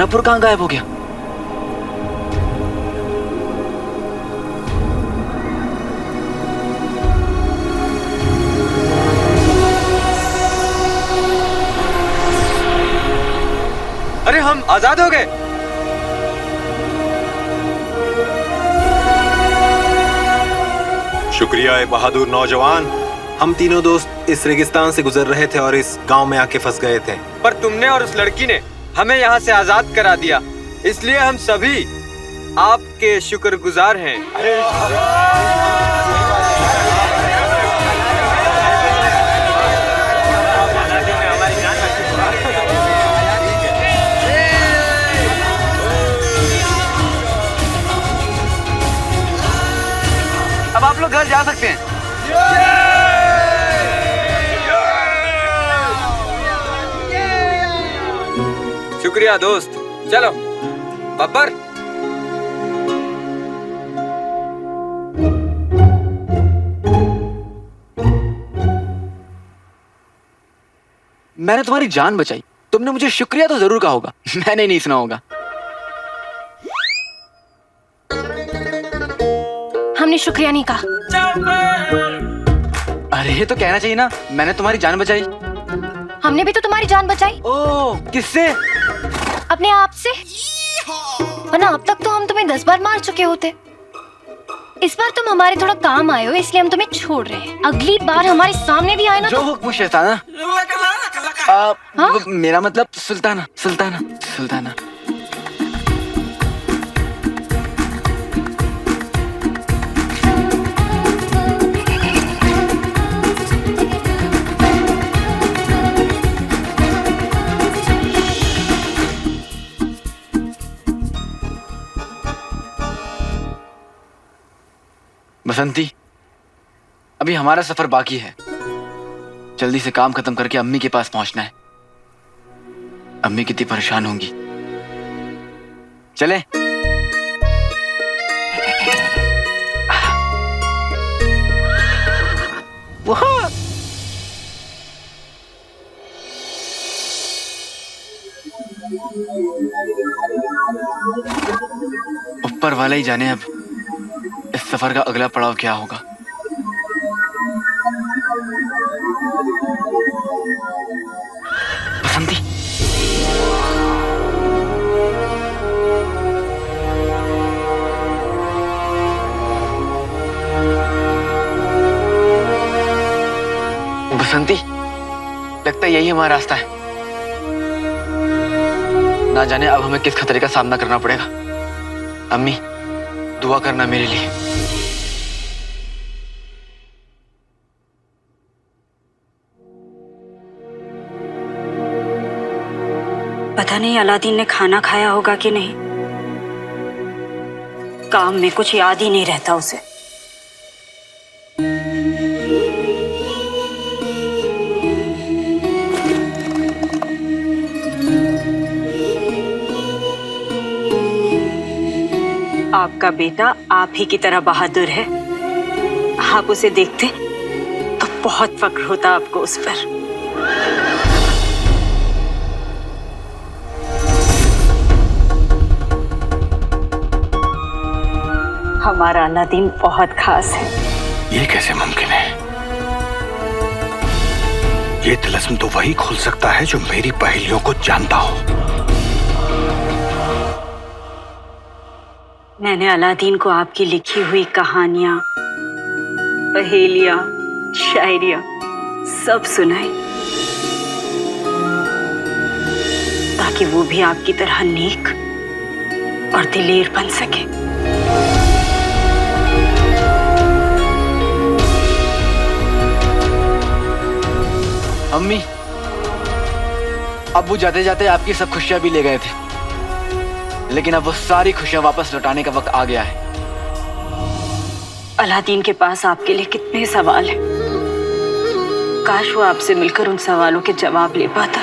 मीरापुर कहाँ गायब हो गया? अरे हम आजाद हो गए। शुक्रिया ए बहादुर नौजवान। हम तीनों दोस्त इस रेगिस्तान से गुजर रहे थे और इस गांव में आके फंस गए थे। पर तुमने और उस लड़की ने हमें यहाँ से आजाद करा दिया, इसलिए हम सभी आपके शुक्रगुजार हैं। अब आप लोग घर जा सकते हैं। शुक्रिया दोस्त, चलो बब्बर। मैंने तुम्हारी जान बचाई, तुमने मुझे शुक्रिया तो जरूर कहा होगा, मैंने नहीं सुना होगा। हमने शुक्रिया नहीं कहा। अरे ये तो कहना चाहिए ना, मैंने तुम्हारी जान बचाई। हमने भी तो तुम्हारी जान बचाई। ओह, किससे? अपने आप से। वरना अब तक तो हम तुम्हें 10 बार मार चुके होते। इस बार तुम हमारे थोड़ा काम आए हो, इसलिए हम तुम्हें छोड़ रहे हैं। अगली बार हमारे सामने भी आए ना जो हुक्म शैताना। मेरा मतलब सुल्ताना, सुल्ताना, सुल्ताना। बसंती, अभी हमारा सफर बाकी है। जल्दी से काम खत्म करके अम्मी के पास पहुंचना है। अम्मी कितनी परेशान होंगी। चले। ऊपर वाला ही जाने अब इस सफर का अगला पड़ाव क्या होगा। बसंती, बसंती, लगता है यही हमारा रास्ता है। ना जाने अब हमें किस खतरे का सामना करना पड़ेगा। अम्मी, दुआ करना मेरे लिए। पता नहीं अलादीन ने खाना खाया होगा कि नहीं। काम में कुछ याद ही नहीं रहता उसे। आपका बेटा आप ही की तरह बहादुर है। आप उसे देखते तो बहुत फक्र होता आपको उस पर। हमारा अलादीन बहुत खास है। ये कैसे मुमकिन है? ये तिलस्म तो वही खोल सकता है जो मेरी पहेलियों को जानता हो। मैंने अलादीन को आपकी लिखी हुई कहानियां, पहेलियां, शायरियां सब सुनाई, ताकि वो भी आपकी तरह नेक और दिलेर बन सके। अम्मी, अब्बू जाते जाते आपकी सब खुशियां भी ले गए थे, लेकिन अब वो सारी खुशियां वापस लौटाने का वक्त आ गया है। अलादीन के पास आपके लिए कितने सवाल हैं। काश वो आपसे मिलकर उन सवालों के जवाब ले पाता।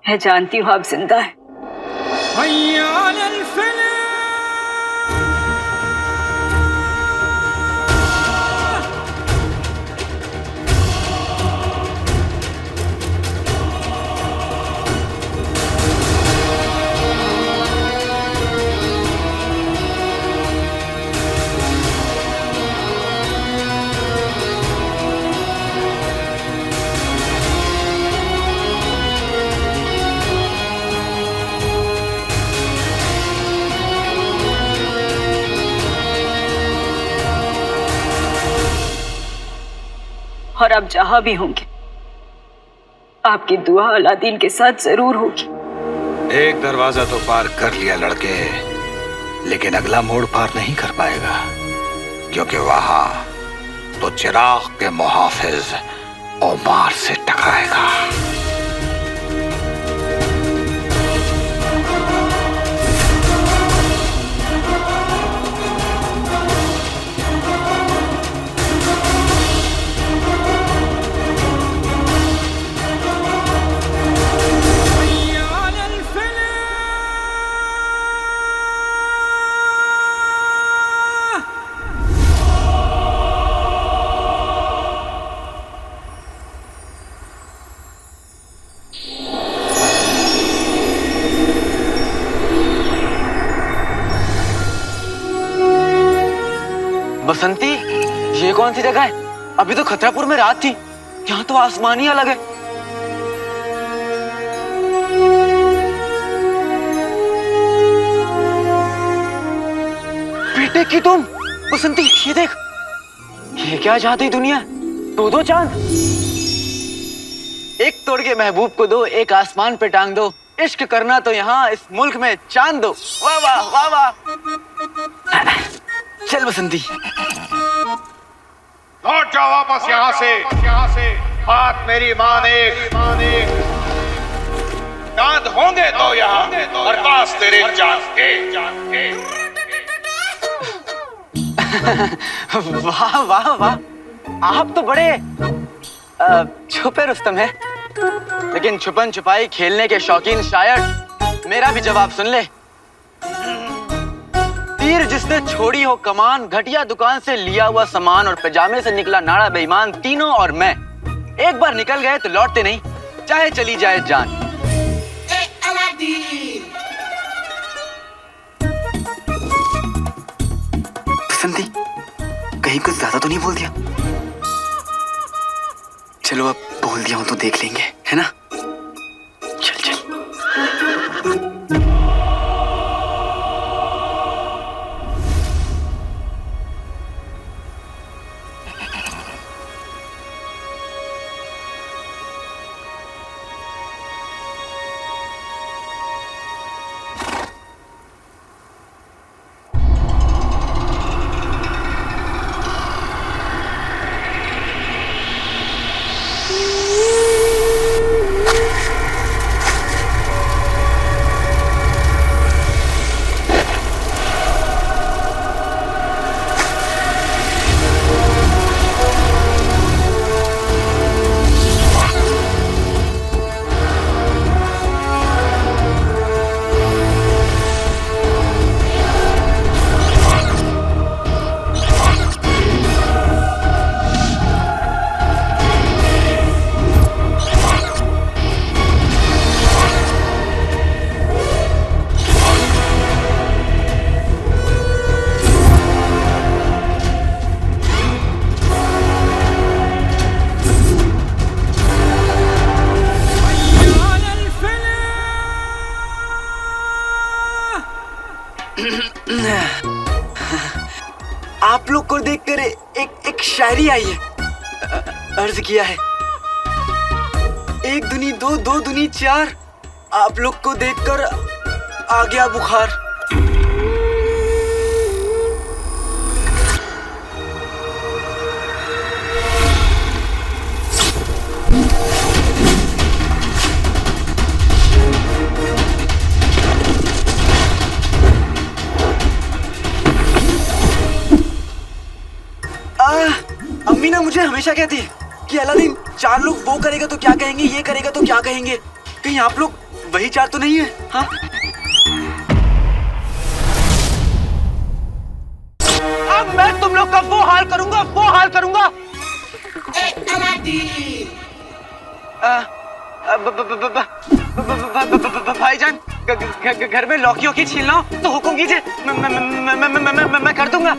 मैं जानती हूँ आप जिंदा है। और आप जहां भी होंगे आपकी दुआ अलादीन के साथ जरूर होगी। एक दरवाजा तो पार कर लिया लड़के, लेकिन अगला मोड़ पार नहीं कर पाएगा, क्योंकि वहां तो चिराग के मुहाफिज ओमार से टकराएगा। बसंती, ये कौन सी जगह है? अभी तो खतरापुर में रात थी, यहाँ तो आसमान ही अलग है। बेटे की तुम बसंती, ये देख, ये क्या जादुई दुनिया, दो चांद। एक तोड़ के महबूब को दो, एक आसमान पे टांग दो, इश्क करना तो यहाँ इस मुल्क में चांद दो। वाह वाह वाह वाह। चल बसंती, लौट जाओ वापस यहाँ से। बात मेरी माने, चांद होंगे तो यहाँ और पास तेरे चांद के। वाह वाह वाह, आप तो बड़े छुपे रुस्तम है, लेकिन छुपन छुपाई खेलने के शौकीन शायर मेरा भी जवाब सुन ले। तीर जिसने छोड़ी हो कमान, घटिया दुकान से लिया हुआ सामान और पैजामे से निकला नाड़ा बेईमान, तीनों और मैं एक बार निकल गए तो लौटते नहीं, चाहे चली जाए जान। बसंती, कहीं कुछ ज्यादा तो नहीं बोल दिया? चलो अब बोल दिया हूं तो देख लेंगे, है ना? चल चल। आप लोग को देखकर एक शायरी आई है। अर्ज किया है, एक दुनी दो, दो दुनी चार, आप लोग को देखकर आ गया बुखार। अम्मी ना मुझे हमेशा कहती है कि अलादीन, चार लोग वो करेगा तो क्या कहेंगे, ये करेगा तो क्या कहेंगे, कहीं आप लोग वही चार तो नहीं है? हाँ, अब मैं तुम लोग का वो हाल करूंगा, वो हाल करूंगा। भाईजान, घर में लौकी वोकी छीलना हो तो हुक्म कीजिए, मैं कर दूंगा।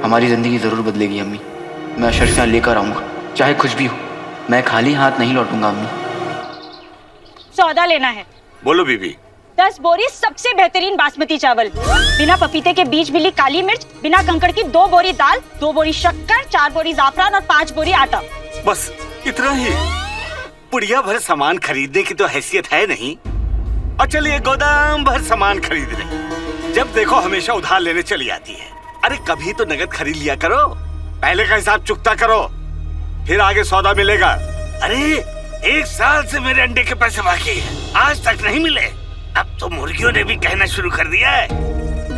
हमारी जिंदगी जरूर बदलेगी अम्मी। मैं अशरफियाँ लेकर आऊँगा, चाहे कुछ भी हो। मैं खाली हाथ नहीं लौटूंगा अम्मी। सौदा लेना है। बोलो बीबी। 10 बोरी सबसे बेहतरीन बासमती चावल, बिना पपीते के बीज मिली काली मिर्च, बिना कंकड़ की 2 बोरी दाल, 2 बोरी शक्कर, 4 बोरी जाफरान और 5 बोरी आटा। बस इतना ही? पुड़िया भर सामान खरीदने की तो हैसियत है नहीं, और चलिए गोदाम भर सामान खरीद रहे। जब देखो हमेशा उधार लेने चली आती है। अरे कभी तो नगद खरीद लिया करो, पहले का हिसाब चुकता करो, फिर आगे सौदा मिलेगा। अरे 1 साल से मेरे अंडे के पैसे बाकी है, आज तक नहीं मिले। अब तो मुर्गियों ने भी कहना शुरू कर दिया है,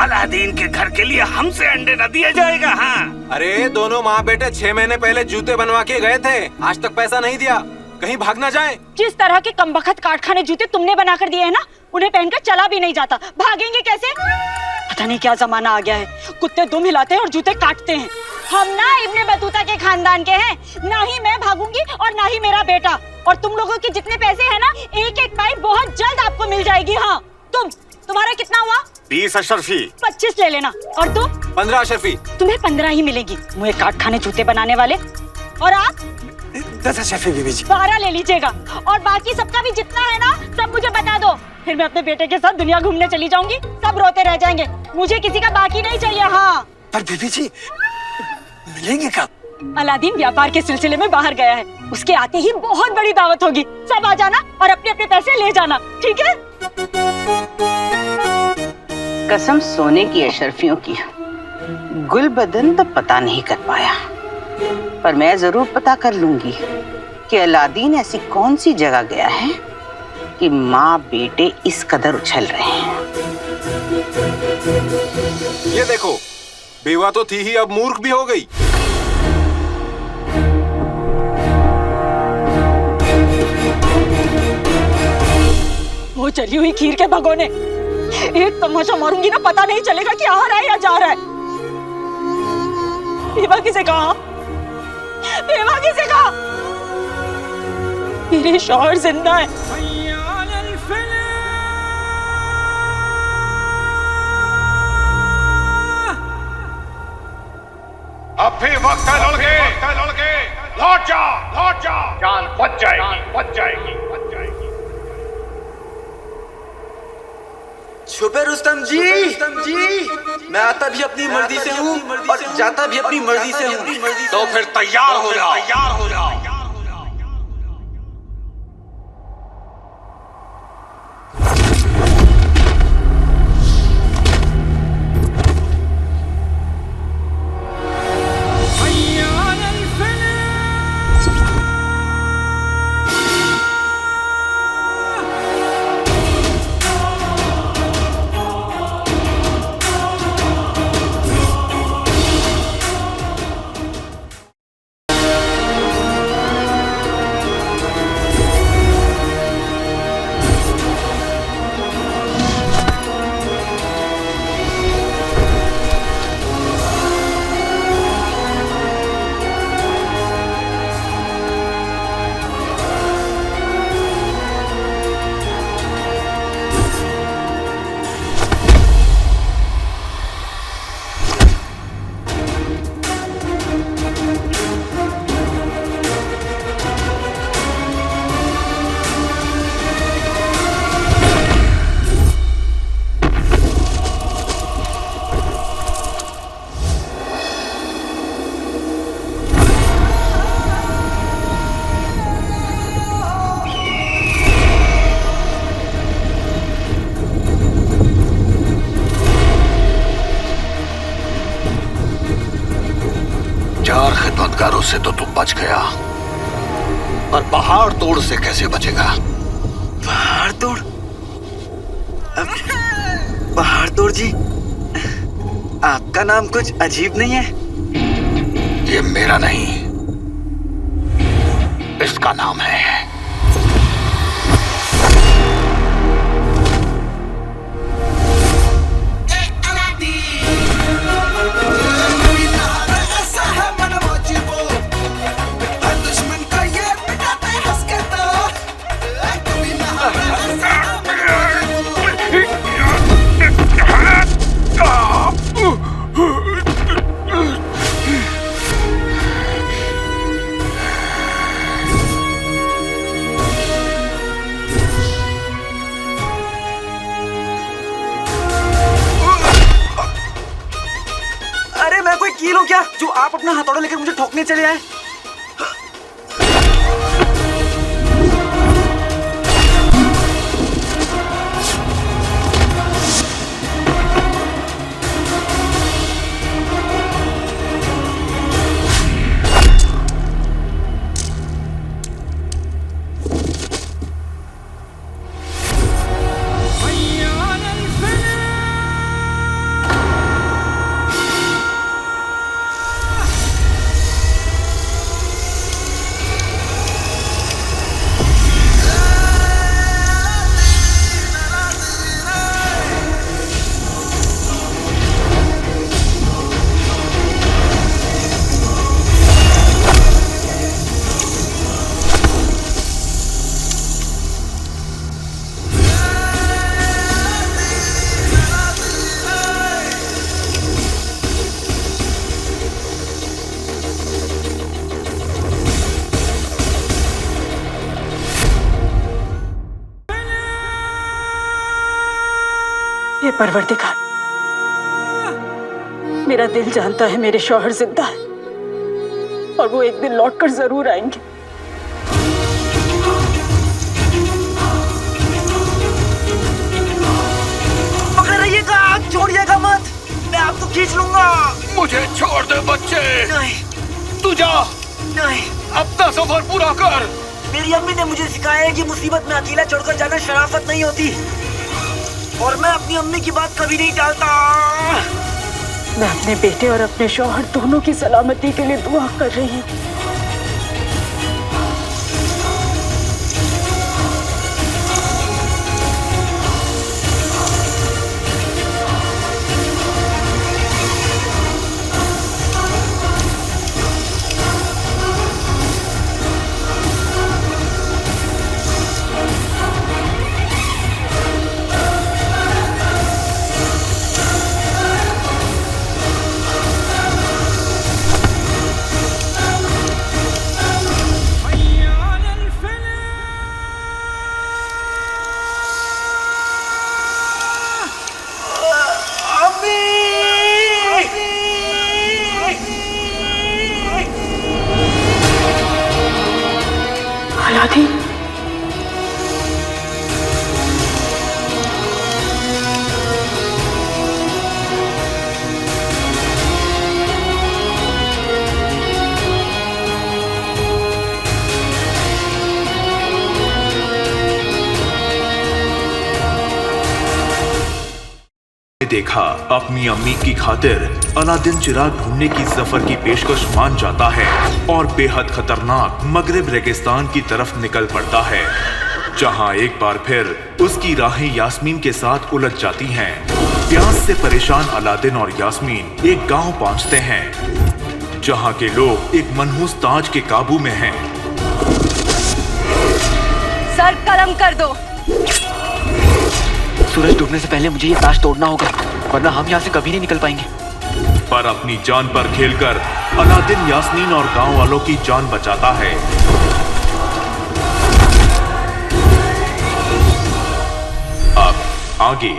अलादीन के घर के लिए हमसे अंडे न दिया जाएगा। हाँ, अरे दोनों माँ बेटे 6 महीने पहले जूते बनवा के गए थे, आज तक पैसा नहीं दिया, कहीं भाग ना जाए। जिस तरह के कमबख्त काटखाने जूते तुमने बनाकर दिए हैं ना, उन्हें पहनकर चला भी नहीं जाता, भागेंगे कैसे? पता नहीं क्या जमाना आ गया है, कुत्ते दुम हिलाते हैं और जूते काटते हैं। हम ना इब्ने बतूता के खानदान के हैं, ना ही मैं भागूंगी और ना ही मेरा बेटा। और तुम लोगों के जितने पैसे हैं ना, एक पाई बहुत जल्द आपको मिल जाएगी। हाँ, तुम्हारा कितना हुआ? 20 अशरफी। 25 ले लेना। और तुम? 15 अशरफी। तुम्हें 15 ही मिलेगी, मुझे काटखाने जूते बनाने वाले। और आप? 10 अशरफी बीबी जी। 12 ले लीजिएगा, और बाकी सबका भी जितना है ना, सब मुझे बता दो। फिर मैं अपने बेटे के साथ दुनिया घूमने चली जाऊंगी, सब रोते रह जाएंगे। मुझे किसी का बाकी नहीं चाहिए। हाँ, पर बीबी जी मिलेंगे कब? अलादीन व्यापार के सिलसिले में बाहर गया है, उसके आते ही बहुत बड़ी दावत होगी। सब आ जाना और अपने अपने पैसे ले जाना, ठीक है? कसम सोने की अशरफियों की, गुलबदन तो पता नहीं कर पाया, पर मैं जरूर पता कर लूंगी कि अलादीन ऐसी कौन सी जगह गया है कि माँ बेटे इस कदर उछल रहे हैं। ये देखो, बेवा तो थी ही, अब मूर्ख भी हो गई। वो चली हुई खीर के भगोने, एक तमाशा मारूंगी ना, पता नहीं चलेगा कि आ रहा है या जा रहा है। बेवा किसे कहा? बेवा किसे कहा? मेरे शौहर जिंदा है। अब भी वक्त है लड़के, लौट जा, जान बच जाएगी। छुपे रुस्तम जी, मैं आता भी अपनी मर्जी से हूँ और जाता भी अपनी मर्जी से हूँ। तो फिर तैयार हो जाओ। खिदमतगारों से तो तुम बच गया, पर पहाड़ तोड़ से कैसे बचेगा? पहाड़ तोड़? पहाड़ तोड़ जी, आपका नाम कुछ अजीब नहीं है? ये मेरा नहीं, इसका नाम है। ये लोग क्या जो आप अपना हथौड़ा लेकर मुझे ठोकने चले आए? हे परवरदिगार, मेरा दिल जानता है मेरे शौहर जिंदा है और वो एक दिन लौटकर जरूर आएंगे। पकड़ रहिएगा, छोड़िएगा मत, मैं आपको खींच लूंगा। मुझे छोड़ दे बच्चे। नहीं तू जा, नहीं, अपना सफर पूरा कर। मेरी अम्मी ने मुझे सिखाया है कि मुसीबत में अकेला छोड़कर जाना शराफत नहीं होती, और मैं अपनी अम्मी की बात कभी नहीं टालता। मैं अपने बेटे और अपने शौहर दोनों की सलामती के लिए दुआ कर रही हूँ। अलादीन, देखा अपनी अम्मी की खातिर अलादीन चिराग ढूंढने की सफर की पेशकश मान जाता है और बेहद खतरनाक मगरिब रेगिस्तान की तरफ निकल पड़ता है, जहां एक बार फिर उसकी राहें यास्मीन के साथ उलझ जाती हैं। प्यास से परेशान अलादीन और यास्मीन एक गांव पहुंचते हैं, जहां के लोग एक मनहूस ताज के काबू में हैं। सर कलम कर दो। सूरज डूबने से पहले मुझे ये ताश तोड़ना होगा, वरना हम यहाँ से कभी नहीं निकल पाएंगे। पर अपनी जान पर खेलकर अलादीन यास्मीन और गांव वालों की जान बचाता है। अब आगे।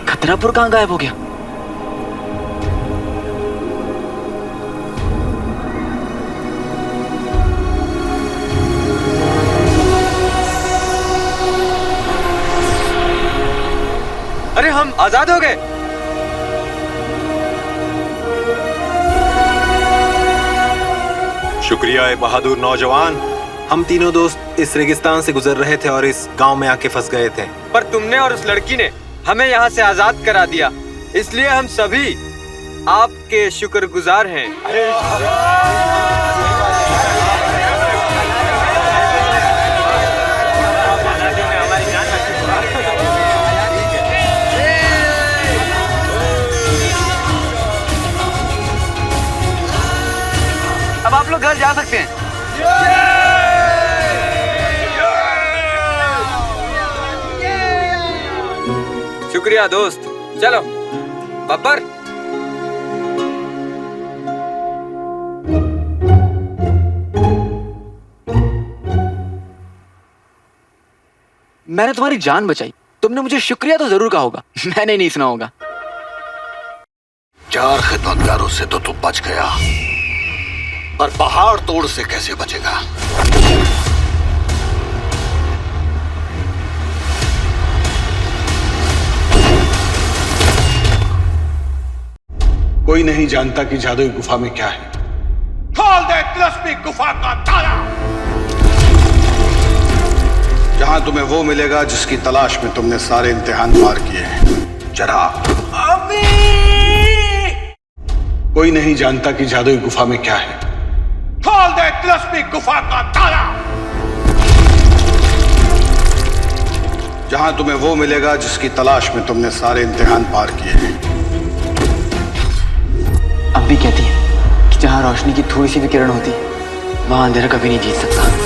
खतरापुर कहाँ गायब हो गया? अरे हम आजाद हो गए। शुक्रिया ए बहादुर नौजवान। हम तीनों दोस्त इस रेगिस्तान से गुजर रहे थे और इस गांव में आके फंस गए थे, पर तुमने और उस लड़की ने हमें यहाँ से आजाद करा दिया, इसलिए हम सभी आपके शुक्रगुजार हैं। घर जा सकते हैं। शुक्रिया दोस्त। चलो बब्बर। मैंने तुम्हारी जान बचाई, तुमने मुझे शुक्रिया तो जरूर कहा होगा, मैंने नहीं सुना होगा। 4 खिदमतगारों से तो तू बच गया, पर पहाड़ तोड़ से कैसे बचेगा? कोई नहीं जानता कि जादुई गुफा में क्या है। खोल दे तिलस्मी गुफा का ताला। जहां तुम्हें वो मिलेगा जिसकी तलाश में तुमने सारे इम्तिहान पार किए हैं। चिराग। कोई नहीं जानता कि जादुई गुफा में क्या है। खोल दे तिलस्मी गुफा का ताला। जहां तुम्हें वो मिलेगा जिसकी तलाश में तुमने सारे इम्तिहान पार किए हैं। अब भी कहती है कि जहां रोशनी की थोड़ी सी भी किरण होती, वहां अंधेरा कभी नहीं जीत सकता।